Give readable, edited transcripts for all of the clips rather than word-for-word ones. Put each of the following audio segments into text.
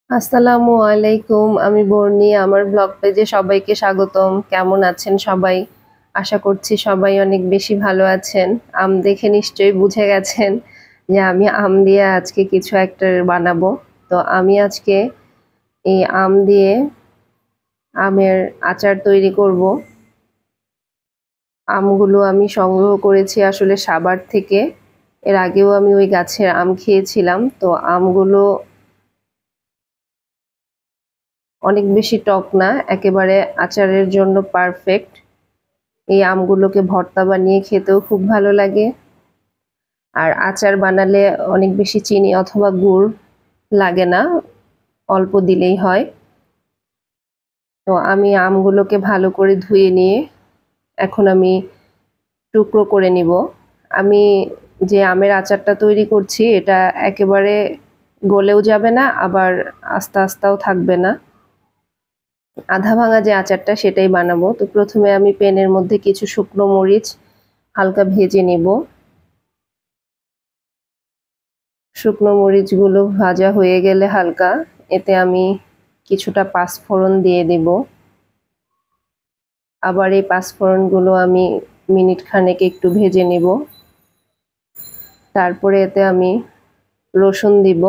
আসসালামু আলাইকুম। আমি বর্ণি। আমার ব্লগ পেজে সবাইকে স্বাগতম। কেমন আছেন সবাই? আশা করছি সবাই অনেক বেশি ভালো আছেন। আম দেখে নিশ্চয়ই বুঝে গেছেন যে আমি আম দিয়ে আজকে কিছু একটা বানাবো। তো আমি আজকে এই আম দিয়ে আমের আচার তৈরি করব। আমগুলো আমি সংগ্রহ করেছি আসলে সাভার থেকে। এর আগেও আমি ওই গাছের আম খেয়েছিলাম। তো আমগুলো অনেক বেশি টক না, একেবারে আচারের জন্য পারফেক্ট। এই আমগুলোকে ভর্তা বানিয়ে খেতেও খুব ভালো লাগে। আর আচার বানালে অনেক বেশি চিনি অথবা গুড় লাগে না, অল্প দিলেই হয়। তো আমি আমগুলোকে ভালো করে ধুয়ে নিয়ে এখন আমি টুকরো করে নিব। আমি যে আমের আচারটা তৈরি করছি এটা একেবারে গলেও যাবে না, আবার আস্তা আস্তাও থাকবে না, আধা ভাঙা যে আচারটা সেটাই বানাবো। তো প্রথমে আমি প্যানের মধ্যে কিছু শুকনো মরিচ হালকা ভেজে নিব। শুকনো মরিচগুলো ভাজা হয়ে গেলে হালকা, এতে আমি কিছুটা পাঁচফোড়ন দিয়ে দেব। আবার এই পাঁচফোড়নগুলো আমি মিনিট খানেক একটু ভেজে নিব। তারপরে এতে আমি রসুন দিব।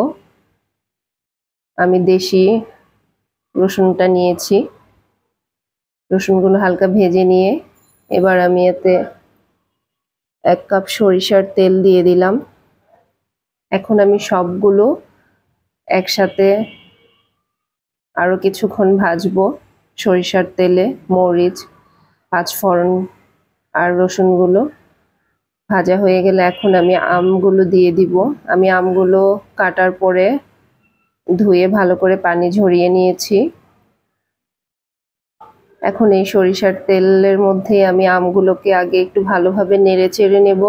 আমি দেশি রসুনটা নিয়েছি। রসুনগুলো হালকা ভেজে নিয়ে এবার আমি এতে 1 কাপ সরিষার তেল দিয়ে দিলাম। এখন আমি সবগুলো একসাথে আরো কিছুক্ষণ ভাজবো সরিষার তেলে। মরিচ, পাঁচফোড়ন আর রসুনগুলো ভাজা হয়ে গেলে এখন আমি আমগুলো দিয়ে দিব। আমি আমগুলো কাটার পরে ধুয়ে ভালো করে পানি ঝরিয়ে নিয়েছি। এখন এই সরিষার তেলের মধ্যে আমি আমগুলোকে আগে একটু ভালোভাবে নেড়ে চেড়ে নেব।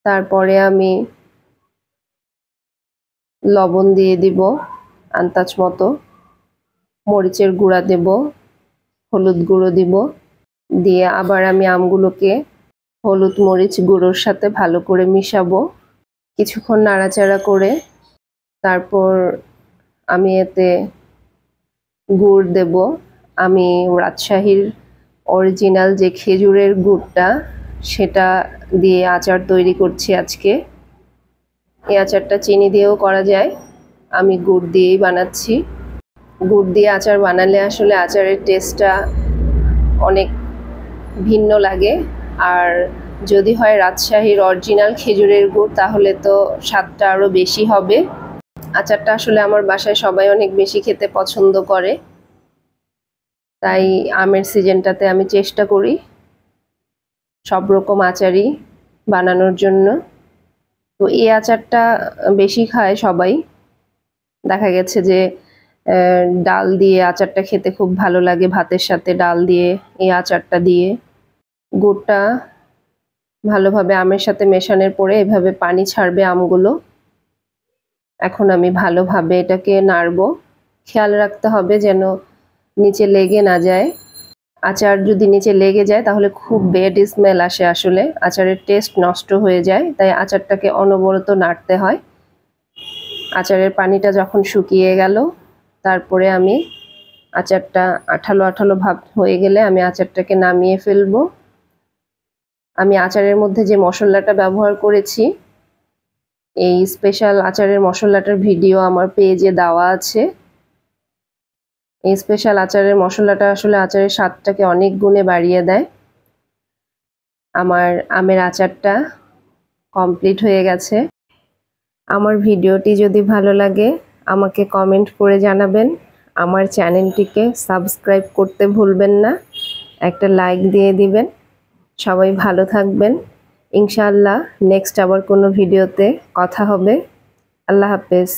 তারপরে আমি লবণ দিয়ে দিব আন্দাজ মতো, মরিচের গুঁড়া দেব, হলুদ গুঁড়ো দিব, দিয়ে আবার আমি আমগুলোকে হলুদ মরিচ গুঁড়োর সাথে ভালো করে মিশাবো। কিছুক্ষণ নাড়াচাড়া করে তারপর আমি এতে গুড় দেব। আমি রাজশাহীর অরিজিনাল যে খেজুরের গুড়টা সেটা দিয়ে আচার তৈরি করছি আজকে। এই আচারটা চিনি দিয়েও করা যায়, আমি গুড় দিয়েই বানাচ্ছি। গুড় দিয়ে আচার বানালে আসলে আচারের টেস্টটা অনেক ভিন্ন লাগে। আর যদি হয় রাজশাহীর অরিজিনাল খেজুরের গুড় তাহলে তো স্বাদটা আরো বেশি হবে। আচারটা আসলে আমার বাসায় সবাই অনেক বেশি খেতে পছন্দ করে, তাই আমের সিজনটাতে আমি চেষ্টা করি সব রকম আচারই বানানোর জন্য। তো এই আচারটা বেশি খায় সবাই। দেখা গেছে যে ডাল দিয়ে আচারটা খেতে খুব ভালো লাগে, ভাতের সাথে ডাল দিয়ে এই আচারটা দিয়ে। গুড়টা ভালোভাবে আমের সাথে মেশানোর পরে এভাবে পানি ছাড়বে আমগুলো। এখন আমি ভালোভাবে এটাকে নাড়বো। খেয়াল রাখতে হবে যেন নিচে লেগে না যায়। আচার যদি নিচে লেগে যায় তাহলে খুব ব্যাড স্মেল আসে, আসলে আচারের টেস্ট নষ্ট হয়ে যায়। তাই আচারটাকে অনবরত নাড়তে হয়। আচারের পানিটা যখন শুকিয়ে গেল তারপরে আমি আচারটা আঠালো আঠালো ভাব হয়ে গেলে আমি আচারটাকে নামিয়ে ফেলবো। আমি আচারের মধ্যে যে মশলাটা ব্যবহার করেছি এই স্পেশাল আচারের মশলাটার ভিডিও আমার পেজে দেওয়া আছে। এই স্পেশাল আচারের মশলাটা আসলে আচারের স্বাদটাকে অনেক গুণে বাড়িয়ে দেয়। আমার আমের আচারটা কমপ্লিট হয়ে গেছে। আমার ভিডিওটি যদি ভালো লাগে আমাকে কমেন্ট করে জানাবেন। আমার চ্যানেলটিকে সাবস্ক্রাইব করতে ভুলবেন না, একটা লাইক দিয়ে দিবেন। সবাই ভালো থাকবেন। ইনশাআল্লাহ নেক্সট আবার কোনো ভিডিওতে কথা হবে। আল্লাহ হাফেজ।